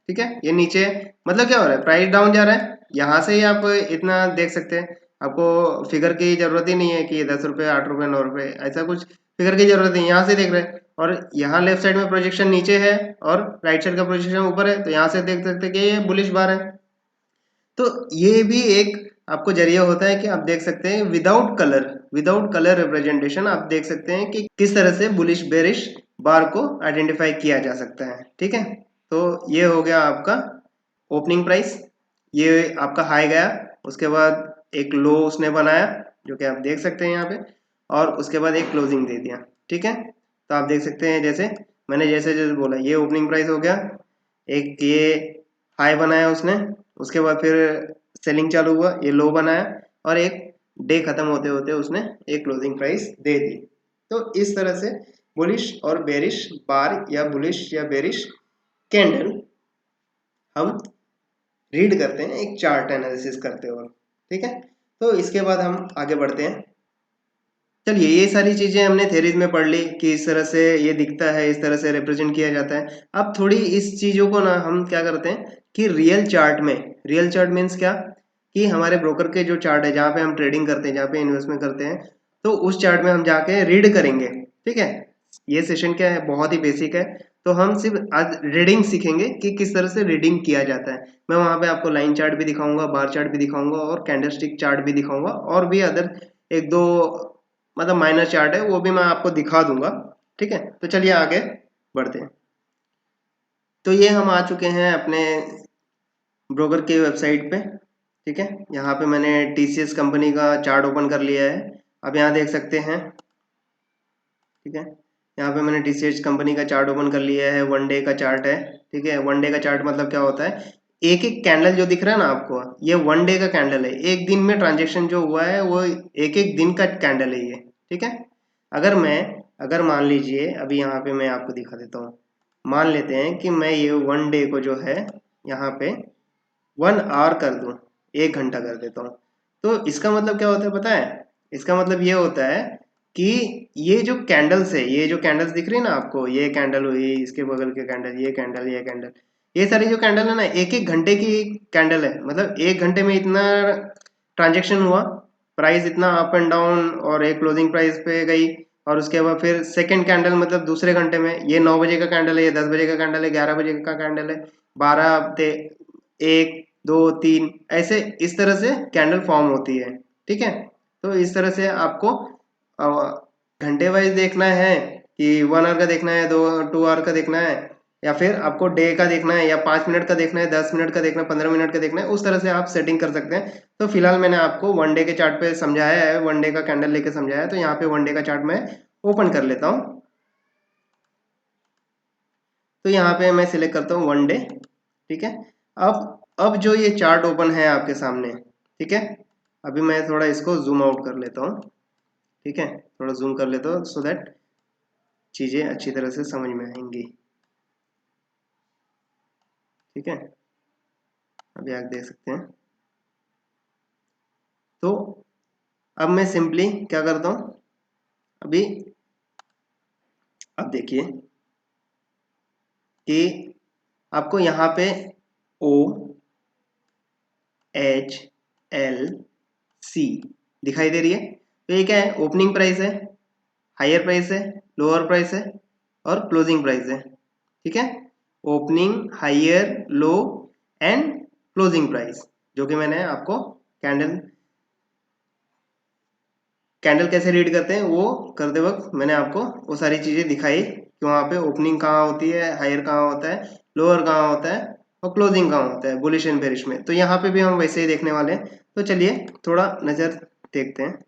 ठीक है, ये नीचे है। मतलब क्या हो रहा है, प्राइस डाउन जा रहा है। यहाँ से ही आप इतना देख सकते हैं, आपको फिगर की जरूरत ही नहीं है कि 10 रुपये 8 रुपये 9 रुपये, ऐसा कुछ फिगर की जरूरत नहीं, यहाँ से देख रहे हैं। और यहाँ लेफ्ट साइड में प्रोजेक्शन नीचे है और राइट साइड का प्रोजेक्शन ऊपर है, तो यहाँ से देख सकते हैं कि ये बुलिश बार है। तो ये भी एक आपको जरिया होता है कि आप देख सकते हैं विदाउट कलर रिप्रेजेंटेशन आप देख सकते हैं कि किस तरह से बुलिश बेरिश बार को आइडेंटिफाई किया जा सकता है। ठीक है, तो ये हो गया आपका ओपनिंग प्राइस, ये आपका हाई गया, उसके बाद एक लो उसने बनाया जो कि आप देख सकते हैं यहाँ पे, और उसके बाद एक क्लोजिंग दे दिया। ठीक है, तो आप देख सकते हैं जैसे मैंने जैसे जैसे बोला, ये ओपनिंग प्राइस हो गया, एक ये हाई बनाया उसने, उसके बाद फिर सेलिंग चालू हुआ, ये लो बनाया, और एक डे खत्म होते होते उसने एक क्लोजिंग प्राइस दे दी। तो इस तरह से बुलिश और बेरिश बार या बुलिश या बेरिश कैंडल हम रीड करते हैं एक चार्ट एनालिसिस करते हुए। ठीक है, तो इसके बाद हम आगे बढ़ते हैं। चलिए, ये सारी चीजें हमने थेरीज में पढ़ ली कि इस तरह से ये दिखता है, इस तरह से रिप्रेजेंट किया जाता है। अब थोड़ी इस चीजों को ना हम क्या करते हैं कि रियल चार्ट में, रियल चार्ट मीन्स क्या कि हमारे ब्रोकर के जो चार्ट है जहाँ पे हम ट्रेडिंग करते हैं, जहाँ पे इन्वेस्टमेंट करते हैं, तो उस चार्ट में हम जाके रीड करेंगे। ठीक है, ये सेशन क्या है, बहुत ही बेसिक है। तो हम सिर्फ आज रीडिंग सीखेंगे कि किस तरह से रीडिंग किया जाता है। मैं वहां पे आपको लाइन चार्ट भी दिखाऊंगा, बार चार्ट भी दिखाऊंगा, और कैंडलस्टिक चार्ट भी दिखाऊंगा, और भी अदर एक दो मतलब माइनर चार्ट है वो भी मैं आपको दिखा दूंगा। ठीक है, तो चलिए आगे बढ़ते हैं। तो ये हम आ चुके हैं अपने ब्रोकर की वेबसाइट पे। ठीक है, यहाँ पे मैंने टीसीएस कंपनी का चार्ट ओपन कर लिया है, अब यहाँ देख सकते हैं। ठीक है, यहाँ पे मैंने टीसीएस कंपनी का चार्ट ओपन कर लिया है, वन डे का चार्ट है। ठीक है, वन डे का चार्ट मतलब क्या होता है, एक एक कैंडल जो दिख रहा है ना आपको, ये वन डे का कैंडल है, एक दिन में ट्रांजेक्शन जो हुआ है वो एक एक दिन का कैंडल है ये। ठीक है, अगर मान लीजिए अभी यहाँ पे मैं आपको दिखा देता हूँ, मान लेते हैं कि मैं ये वन डे को जो है यहाँ पे 1 आवर कर दूं, 1 घंटा कर देता हूँ, तो इसका मतलब क्या होता है पता है, इसका मतलब ये होता है कि ये जो कैंडल्स है, ये जो कैंडल्स दिख रही है ना आपको, ये कैंडल हुई, इसके बगल के कैंडल, ये कैंडल, ये कैंडल, ये सारी जो कैंडल है ना, एक एक घंटे की कैंडल है। मतलब 1 घंटे में इतना ट्रांजेक्शन हुआ, प्राइस इतना अप एंड डाउन, और एक क्लोजिंग प्राइस पे गई, और उसके बाद फिर सेकंड कैंडल मतलब दूसरे घंटे में, ये 9 बजे का कैंडल है, ये 10 बजे का कैंडल है, 11 बजे का कैंडल है, 1 2 3 ऐसे इस तरह से कैंडल फॉर्म होती है। ठीक है, तो इस तरह से आपको घंटे वाइज देखना है कि 1 आवर का देखना है, 2 आवर का देखना है, या फिर आपको डे का देखना है, या 5 मिनट का देखना है, 10 मिनट का देखना है, 15 मिनट का देखना है, उस तरह से आप सेटिंग कर सकते हैं। तो फिलहाल मैंने आपको वन डे के चार्ट पे समझाया है, वन डे का कैंडल लेके समझाया है, तो यहाँ पे वन डे का चार्ट मैं ओपन कर लेता हूँ। तो यहाँ पे मैं सिलेक्ट करता हूँ वन डे। ठीक है, अब जो ये चार्ट ओपन है आपके सामने, ठीक है, अभी मैं थोड़ा इसको जूम आउट कर लेता हूँ। ठीक है, थोड़ा जूम कर लेता हूँ सो दैट चीज़ें अच्छी तरह से समझ में आएंगी। ठीक है, अभी आप देख सकते हैं। तो अब मैं सिंपली क्या करता हूँ, अभी अब देखिए कि आपको यहाँ पे ओ एच एल सी दिखाई दे रही है। तो ये क्या है, ओपनिंग प्राइस है, हायर प्राइस है, लोअर प्राइस है और क्लोजिंग प्राइस है। ठीक है, opening, higher, low and closing price, जो कि मैंने आपको कैंडल कैंडल कैसे रीड करते हैं वो करते वक्त मैंने आपको वो सारी चीजें दिखाई कि वहां पे ओपनिंग कहाँ होती है, हायर कहाँ होता है, लोअर कहाँ होता है और क्लोजिंग कहाँ होता है बुलिश एंड बेरिश में। तो यहाँ पे भी हम वैसे ही देखने वाले हैं। तो चलिए थोड़ा नजर देखते हैं।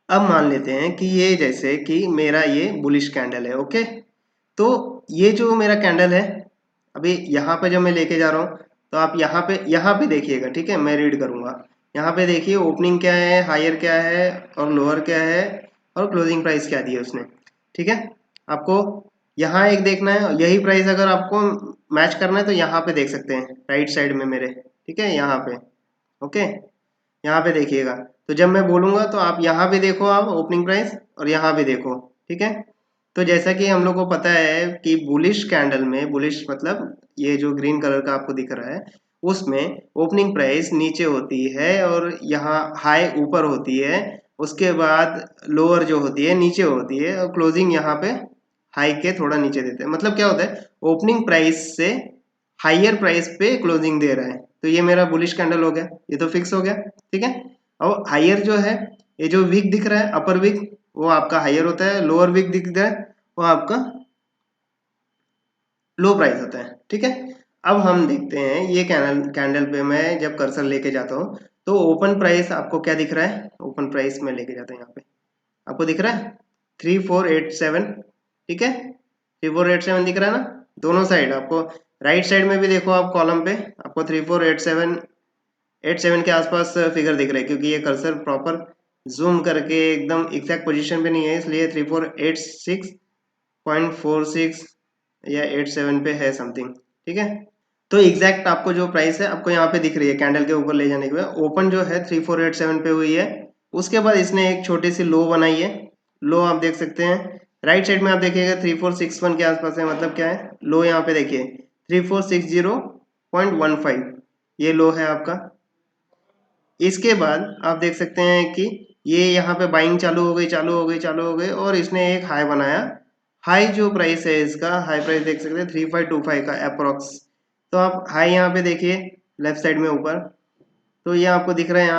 अब मान लेते हैं कि ये जैसे कि मेरा ये बुलिश कैंडल है। ओके, तो ये जो मेरा कैंडल है, अभी यहाँ पे जब मैं लेके जा रहा हूँ तो आप यहाँ पे देखिएगा। ठीक है, मैं रीड करूंगा। यहाँ पे देखिए ओपनिंग क्या है, हायर क्या है और लोअर क्या है और क्लोजिंग प्राइस क्या दी है उसने। ठीक है, आपको यहाँ एक देखना है, यही प्राइस अगर आपको मैच करना है तो यहाँ पे देख सकते हैं राइट साइड में मेरे। ठीक है, यहाँ पे ओके, यहाँ पे देखिएगा। तो जब मैं बोलूंगा तो आप यहाँ पे देखो, आप ओपनिंग प्राइस और यहाँ पे देखो। ठीक है, तो जैसा कि हम लोग को पता है कि बुलिश कैंडल में, बुलिश मतलब ये जो ग्रीन कलर का आपको दिख रहा है, उसमें ओपनिंग प्राइस नीचे होती है और यहाँ हाई ऊपर होती है। उसके बाद लोअर जो होती है नीचे होती है और क्लोजिंग यहाँ पे हाई के थोड़ा नीचे देते हैं। मतलब क्या होता है, ओपनिंग प्राइस से हाइयर प्राइस पे क्लोजिंग दे रहा है। तो ये मेरा बुलिश कैंडल हो गया, ये तो फिक्स हो गया। ठीक है, और हाइयर जो है, ये जो विक दिख रहा है अपर विक, वो आपका हाइयर होता है। लोअर विक दिख रहा है वो आपका लो प्राइस होता है। ठीक है, अब हम देखते हैं ये कैंडल पे मैं जब कर्सर लेके जाता हूँ तो ओपन प्राइस आपको क्या दिख रहा है। ओपन प्राइस में लेके जाता हूँ, यहाँ पे आपको दिख रहा है 3487। ठीक है, 3487 दिख रहा है ना, दोनों साइड आपको। राइट साइड में भी देखो आप कॉलम पे, आपको 3487 के आसपास फिगर दिख रहा है, क्योंकि ये कर्सर प्रॉपर जूम करके एकदम एग्जैक्ट पोजीशन पे नहीं है, इसलिए 3486.46 या 87 पे है समथिंग। ठीक है, तो एग्जैक्ट आपको जो प्राइस है आपको यहाँ पे दिख रही है कैंडल के ऊपर ले जाने के बाद। ओपन जो है 3487 पे हुई है। उसके बाद इसने एक छोटी सी लो बनाई है। लो आप देख सकते हैं राइट साइड में, आप देखिएगा 3461 के आसपास है। मतलब क्या है, लो यहाँ पे देखिए 3460.15, ये लो है आपका। इसके बाद आप देख सकते हैं कि ये यहाँ पे बाइंग चालू हो गई, चालू हो गई, चालू हो गई और इसने एक हाई बनाया। हाई जो प्राइस है इसका, हाई प्राइस देख सकते हैं 3525 का अप्रोक्स। तो आप हाई यहाँ पे देखिए लेफ्ट साइड में ऊपर, तो ये आपको दिख रहा है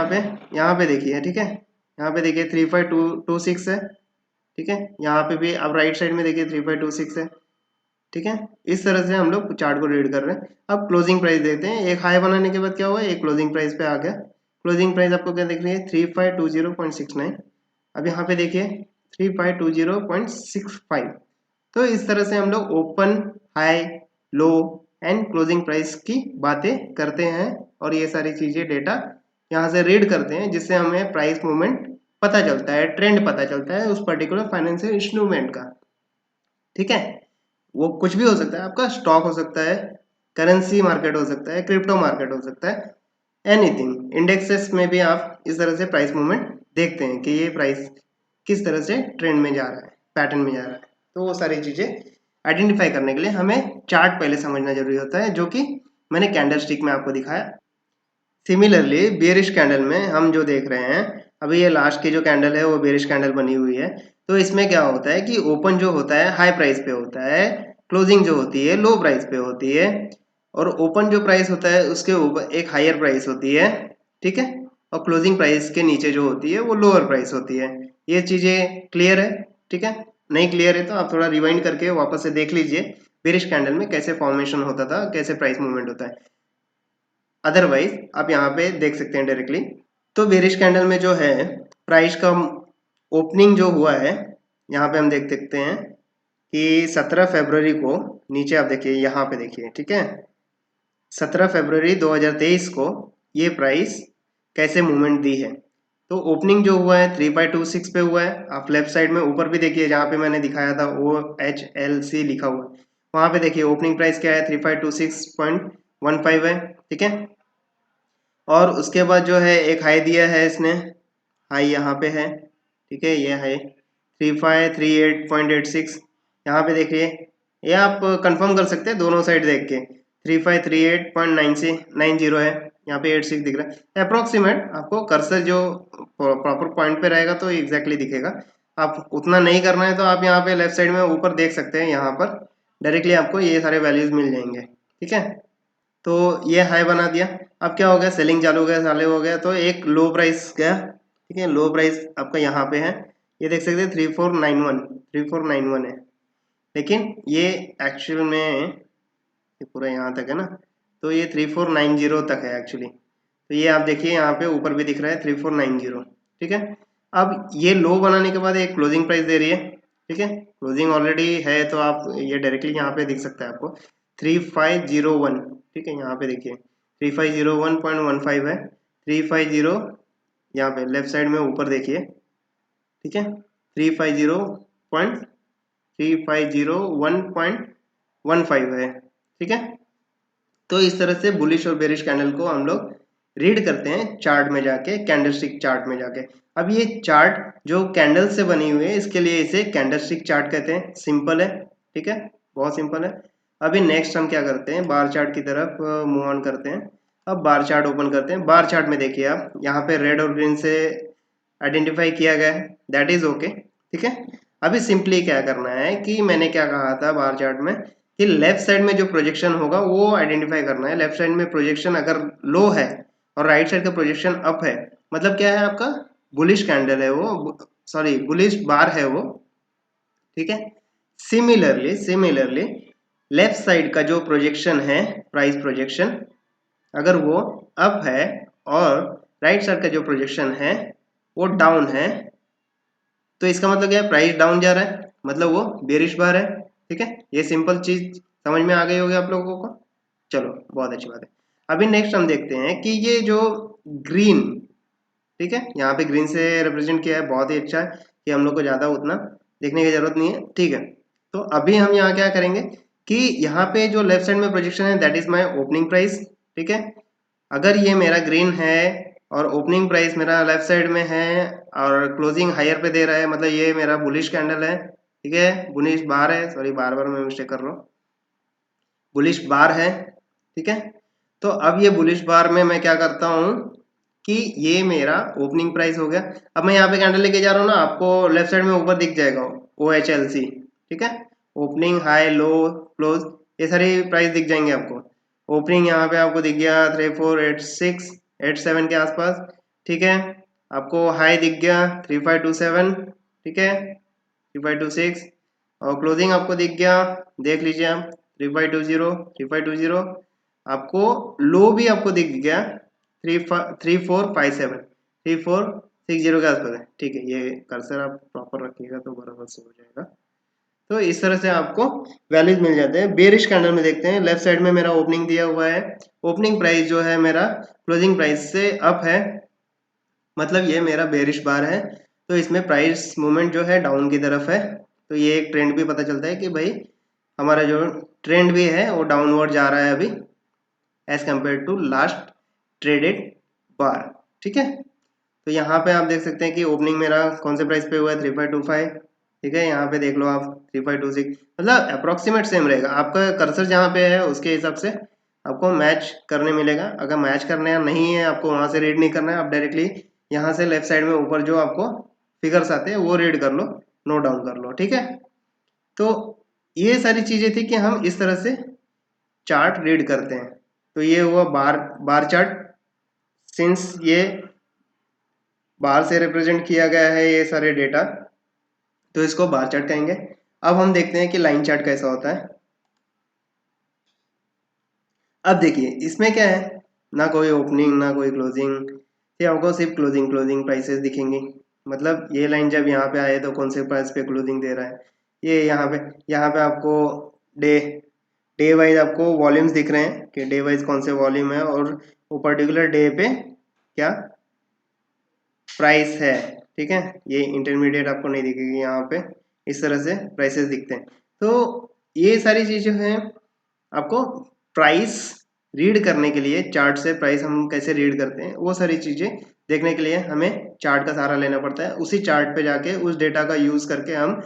यहाँ पे देखिए। ठीक है, यहाँ पे देखिए 3526 है। ठीक है, यहाँ पे भी आप राइट साइड में देखिए 3526 है। ठीक है, इस तरह से हम लोग चार्ट को रीड कर रहे हैं। अब क्लोजिंग प्राइस देखते हैं, एक हाई बनाने के बाद क्या हुआ, एक क्लोजिंग प्राइस पे आ गया। क्लोजिंग प्राइस आपको क्या दिख रही है 3520.69। अब यहाँ पे देखिए 3520.65। तो इस तरह से हम लोग open, high, low and closing price की बातें करते हैं और ये सारी चीजें डेटा यहाँ से रीड करते हैं, जिससे हमें प्राइस मूवमेंट पता चलता है, ट्रेंड पता चलता है उस पर्टिकुलर फाइनेंशियल इंस्ट्रूमेंट का। ठीक है, वो कुछ भी हो सकता है, आपका स्टॉक हो सकता है, करेंसी मार्केट हो सकता है, क्रिप्टो मार्केट हो सकता है, एनीथिंग। इंडेक्सेस में भी आप इस तरह से प्राइस मूवमेंट देखते हैं कि ये प्राइस किस तरह से ट्रेंड में जा रहा है, पैटर्न में जा रहा है। तो वो सारी चीजें आइडेंटिफाई करने के लिए हमें चार्ट पहले समझना जरूरी होता है, जो कि मैंने कैंडल स्टिक में आपको दिखाया। सिमिलरली बेरिश कैंडल में हम जो देख रहे हैं, अभी ये लास्ट की जो कैंडल है वो बेरिश कैंडल बनी हुई है। तो इसमें क्या होता है कि ओपन जो होता है हाई प्राइस पे होता है, क्लोजिंग जो होती है लो प्राइस पे होती है, और ओपन जो प्राइस होता है उसके ऊपर एक हायर प्राइस होती है। ठीक है, और क्लोजिंग प्राइस के नीचे जो होती है वो लोअर प्राइस होती है। ये चीजें क्लियर है? ठीक है, नहीं क्लियर है तो आप थोड़ा रिवाइंड करके वापस से देख लीजिए बेरिश कैंडल में कैसे फॉर्मेशन होता था, कैसे प्राइस मूवमेंट होता है। अदरवाइज आप यहाँ पे देख सकते हैं डायरेक्टली। तो बेरिश कैंडल में जो है प्राइस का ओपनिंग जो हुआ है, यहाँ पे हम देख सकते हैं कि 17 फरवरी को, नीचे आप देखिए यहाँ पे देखिए। ठीक है, 17 फरवरी 2023 को ये प्राइस कैसे मूवमेंट दी है। तो ओपनिंग जो हुआ है 3/26 पे हुआ है। आप लेफ्ट साइड में ऊपर भी देखिए जहाँ पे मैंने दिखाया था OHLC लिखा हुआ है, वहाँ पे देखिए ओपनिंग प्राइस क्या है 3526.15 है। ठीक है, और उसके बाद जो है एक हाई दिया है इसने, हाई यहाँ पे है। ठीक है, ये है 3538.86। यहाँ पे देखिए, ये आप कंफर्म कर सकते हैं दोनों साइड देख के, 3538.90 है, यहाँ पे 86 दिख रहा है अप्रोक्सीमेट। आपको कर्सर जो प्रॉपर पॉइंट पे रहेगा तो एग्जैक्टली दिखेगा। आप उतना नहीं करना है तो आप यहाँ पे लेफ्ट साइड में ऊपर देख सकते हैं, यहाँ पर डायरेक्टली आपको ये सारे वैल्यूज मिल जाएंगे। ठीक है, तो ये हाई बना दिया। अब क्या हो गया, सेलिंग चालू हो गया, चालू हो गया, तो एक लो प्राइस गया। ठीक है, लो प्राइस आपका यहाँ पे है, ये देख सकते हैं 3491 है, लेकिन ये एक्चुअल में ये पूरा यहाँ तक है ना, तो ये 3490 तक है एक्चुअली। तो ये आप देखिए यहाँ पे ऊपर भी दिख रहा है 3490। ठीक है, अब ये लो बनाने के बाद एक क्लोजिंग प्राइस दे रही है। ठीक है, क्लोजिंग ऑलरेडी है तो आप ये डायरेक्टली यहाँ पे दिख सकता है आपको 3501। ठीक है, यहाँ पे देखिए 3501.15 है, 350 यहाँ पे लेफ्ट साइड में ऊपर देखिए। ठीक है, 3501.15 है। ठीक है, तो इस तरह से बुलिश और बेरिश कैंडल को हम लोग रीड करते हैं चार्ट में जाके, कैंडलस्टिक चार्ट में जाके। अब ये चार्ट जो कैंडल से बनी हुई है, इसके लिए इसे कैंडलस्टिक चार्ट कहते हैं। सिंपल है, ठीक है, बहुत सिंपल है। अभी नेक्स्ट हम क्या करते हैं, बार चार्ट की तरफ मूव ऑन करते हैं। अब बार चार्ट ओपन करते हैं। बार चार्ट में देखिए आप, यहाँ पे रेड और ग्रीन से आइडेंटिफाई किया गया है, दैट इज ओके। ठीक है, अभी सिंपली क्या करना है कि मैंने क्या कहा था बार चार्ट में कि लेफ्ट साइड में जो प्रोजेक्शन होगा वो आइडेंटिफाई करना है। लेफ्ट साइड में प्रोजेक्शन अगर लो है और राइट साइड का प्रोजेक्शन अप है, मतलब क्या है, आपका बुलिश कैंडल है वो, सॉरी बुलिश बार है वो। ठीक है, सिमिलरली लेफ्ट साइड का जो प्रोजेक्शन है, प्राइस प्रोजेक्शन, अगर वो अप है और राइट साइड का जो प्रोजेक्शन है वो डाउन है, तो इसका मतलब क्या है, प्राइस डाउन जा रहा है, मतलब वो बेरिश बार है। ठीक है, ये सिंपल चीज समझ में आ गई होगी आप लोगों को। चलो, बहुत अच्छी बात है। अभी नेक्स्ट हम देखते हैं कि ये जो ग्रीन, ठीक है, यहाँ पे ग्रीन से रिप्रेजेंट किया है, बहुत ही अच्छा है कि हम लोग को ज्यादा उतना देखने की जरूरत नहीं है। ठीक है, तो अभी हम यहाँ क्या करेंगे कि यहाँ पे जो लेफ्ट साइड में प्रोजेक्शन है that is my opening price. ठीक है, अगर ये मेरा ग्रीन है और ओपनिंग प्राइस मेरा लेफ्ट साइड में है और क्लोजिंग हायर पे दे रहा है, मतलब ये मेरा बुलिश कैंडल है। ठीक है, बुलिश बार है, सॉरी बार बार मैं मिस्टेक कर रहा हूँ, बुलिश बार है। ठीक है, तो अब ये बुलिश बार में मैं क्या करता हूँ कि ये मेरा ओपनिंग प्राइस हो गया। अब मैं यहाँ पे कैंडल लेके जा रहा हूँ ना, आपको लेफ्ट साइड में ऊपर दिख जाएगा OHLC। ठीक है, ओपनिंग हाई लो क्लोज, ये सारी प्राइस दिख जाएंगे आपको। ओपनिंग यहाँ पे आपको दिख गया 3486 87 के आसपास। ठीक है, आपको हाई दिख गया 3527। ठीक है, 3526, और क्लोजिंग आपको दिख गया, देख लीजिए आप 3520 आपको लो भी आपको दिख गया 3457 3460 के आसपास है। ठीक है, ये कर्सर आप प्रॉपर रखिएगा तो बराबर से हो जाएगा। तो इस तरह से आपको वैल्यूज मिल जाते हैं। बेरिश कैंडल में देखते हैं, लेफ्ट साइड में मेरा ओपनिंग दिया हुआ है, ओपनिंग प्राइस जो है मेरा क्लोजिंग प्राइस से अप है, मतलब ये मेरा बेरिश बार है, तो इसमें प्राइस मूवमेंट जो है डाउन की तरफ है। तो ये एक ट्रेंड भी पता चलता है कि भाई हमारा जो ट्रेंड भी है वो डाउनवर्ड जा रहा है अभी as compare to last traded bar. ठीक है, तो यहाँ पे आप देख सकते हैं कि ओपनिंग मेरा कौन से प्राइस पे हुआ है, 3525। ठीक है, यहाँ पे देख लो आप 3526, मतलब अप्रोक्सीमेट सेम रहेगा। आपका कर्सर जहाँ पे है उसके हिसाब से आपको मैच करने मिलेगा। अगर मैच करने नहीं है, आपको वहां से रीड नहीं करना है, आप डायरेक्टली यहाँ से लेफ्ट साइड में ऊपर जो आपको फिगर्स आते हैं वो रीड कर लो, नोट डाउन कर लो। ठीक है, तो ये सारी चीजें थी कि हम इस तरह से चार्ट रीड करते हैं। तो ये हुआ बार चार्ट। सिंस ये बार से रिप्रेजेंट किया गया है ये सारे डेटा, तो इसको बार चार्ट कहेंगे। अब हम देखते हैं कि लाइन चार्ट कैसा होता है। अब देखिए इसमें क्या है, ना कोई ओपनिंग ना कोई क्लोजिंग, ये आपको सिर्फ क्लोजिंग क्लोजिंग प्राइसेस दिखेंगे। मतलब ये लाइन जब यहाँ पे आए तो कौन से प्राइस पे क्लोजिंग दे रहा है, ये यहाँ पे आपको डे डे वाइज आपको वॉल्यूम्स दिख रहे हैं कि डे वाइज कौन से वॉल्यूम है और वो पर्टिकुलर डे पे क्या प्राइस है। ठीक है, ये इंटरमीडिएट आपको नहीं दिखेगी यहाँ पे, इस तरह से प्राइसेस दिखते हैं। तो ये सारी चीजें हैं आपको प्राइस रीड करने के लिए, चार्ट से प्राइस हम कैसे रीड करते हैं, वो सारी चीज़ें देखने के लिए हमें चार्ट का सहारा लेना पड़ता है। उसी चार्ट पे जाके उस डेटा का यूज़ करके हम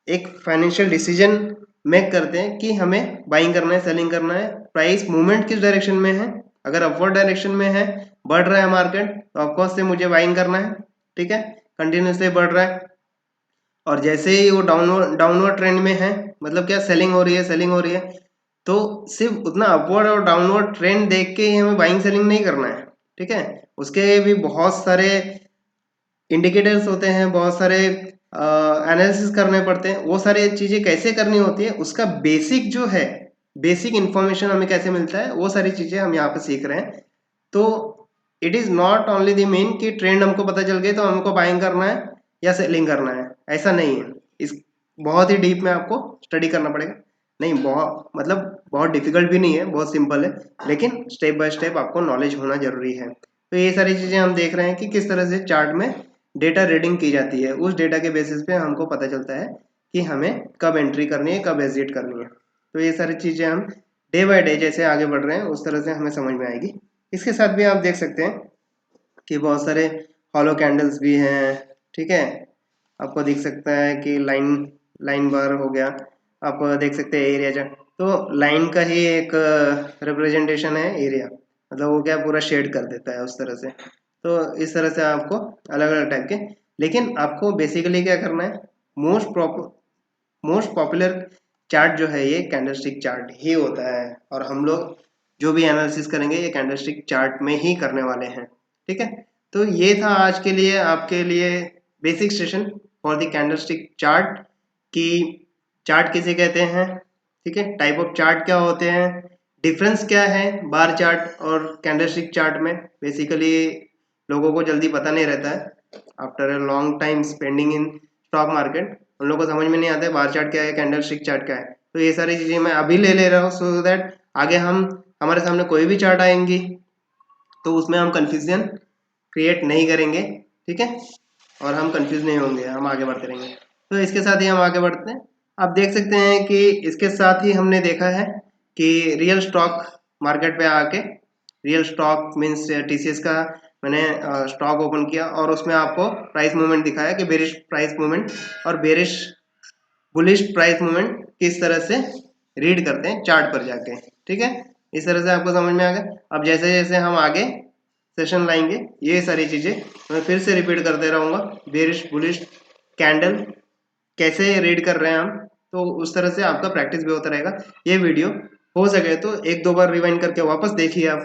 एक फाइनेंशियल डिसीजन मेक करते हैं कि हमें बाइंग करना है, सेलिंग करना है, प्राइस मूवमेंट किस डायरेक्शन में है। अगर अपवर्ड डायरेक्शन में है, बढ़ रहा है मार्केट, तो ऑफकोर्स से मुझे बाइंग करना है, ठीक है, कंटिन्यूसली बढ़ रहा है। और जैसे ही वो डाउनवर्ड ट्रेंड में है, मतलब क्या, सेलिंग हो रही है, सेलिंग हो रही है, तो सिर्फ उतना अपवर्ड और डाउनवर्ड ट्रेंड देख के ही हमें बाइंग सेलिंग नहीं करना है, ठीक है। उसके भी बहुत सारे इंडिकेटर्स होते हैं, बहुत सारे एनालिसिस करने पड़ते हैं। वो सारी चीज़ें कैसे करनी होती है, उसका बेसिक जो है, बेसिक इन्फॉर्मेशन हमें कैसे मिलता है, वो सारी चीज़ें हम यहाँ पे सीख रहे हैं। तो it is not only the main कि ट्रेंड हमको पता चल गई तो हमको बाइंग करना है या सेलिंग करना है, ऐसा नहीं है। इस बहुत ही डीप में आपको स्टडी करना पड़ेगा। नहीं, बहुत मतलब बहुत डिफिकल्ट भी नहीं है, बहुत सिंपल है, लेकिन स्टेप बाय स्टेप आपको नॉलेज होना जरूरी है। तो ये सारी चीज़ें हम देख रहे हैं कि किस तरह से चार्ट में डेटा रीडिंग की जाती है। उस डेटा के बेसिस पे हमको पता चलता है कि हमें कब एंट्री करनी है, कब एग्जिट करनी है। तो ये सारी चीज़ें हम डे बाय डे जैसे आगे बढ़ रहे हैं उस तरह से हमें समझ में आएगी। इसके साथ भी आप देख सकते हैं कि बहुत सारे हॉलो कैंडल्स भी हैं, ठीक है। आपको दिख सकता है कि लाइन लाइन बार हो गया, आप देख सकते हैं एरिया चार्ट। तो लाइन का ही एक रिप्रेजेंटेशन है एरिया, मतलब वो क्या पूरा शेड कर देता है उस तरह से। तो इस तरह से आपको अलग अलग टाइप के, लेकिन आपको बेसिकली क्या करना है, मोस्ट पॉपुलर चार्ट जो है ये कैंडलस्टिक चार्ट ही होता है, और हम लोग जो भी एनालिसिस करेंगे ये कैंडलस्टिक चार्ट में ही करने वाले हैं, ठीक है। तो ये था आज के लिए आपके लिए basic session for the candlestick chart, कि चार्ट किसे कहते हैं, ठीक है, टाइप ऑफ चार्ट क्या होते हैं, डिफरेंस क्या है बार चार्ट और कैंडलस्टिक चार्ट में। बेसिकली लोगों को जल्दी पता नहीं रहता है, after a long time spending in stock market उन लोगों को समझ में नहीं आता है बार चार्ट क्या है, कैंडलस्टिक चार्ट क्या है। तो ये सारी चीज़ें मैं अभी ले रहा हूँ सो दैट आगे हम हमारे सामने कोई भी चार्ट आएंगी तो उसमें हम कंफ्यूजन क्रिएट नहीं करेंगे, ठीक है, और हम कंफ्यूज नहीं होंगे, हम आगे बढ़ते रहेंगे। तो इसके साथ ही हम आगे बढ़ते हैं। आप देख सकते हैं कि इसके साथ ही हमने देखा है कि रियल स्टॉक मार्केट पे आके, रियल स्टॉक मीन्स टीसीएस का मैंने स्टॉक ओपन किया और उसमें आपको प्राइस मूवमेंट दिखाया कि बेरिश प्राइस मूवमेंट और बेरिश बुलिश प्राइस मूवमेंट किस तरह से रीड करते हैं चार्ट पर जाके, ठीक है। इस तरह से आपको समझ में आ गया। अब जैसे जैसे हम आगे सेशन लाएंगे ये सारी चीज़ें मैं फिर से रिपीट करते रहूँगा, बेरिश बुलिश कैंडल कैसे रीड कर रहे हैं हम, तो उस तरह से आपका प्रैक्टिस भी होता रहेगा। ये वीडियो हो सके तो एक दो बार रिवाइंड करके वापस देखिए आप,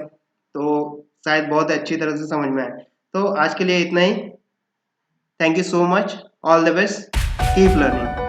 तो शायद बहुत अच्छी तरह से समझ में आए। तो आज के लिए इतना ही। Thank you so much, all the best, keep learning.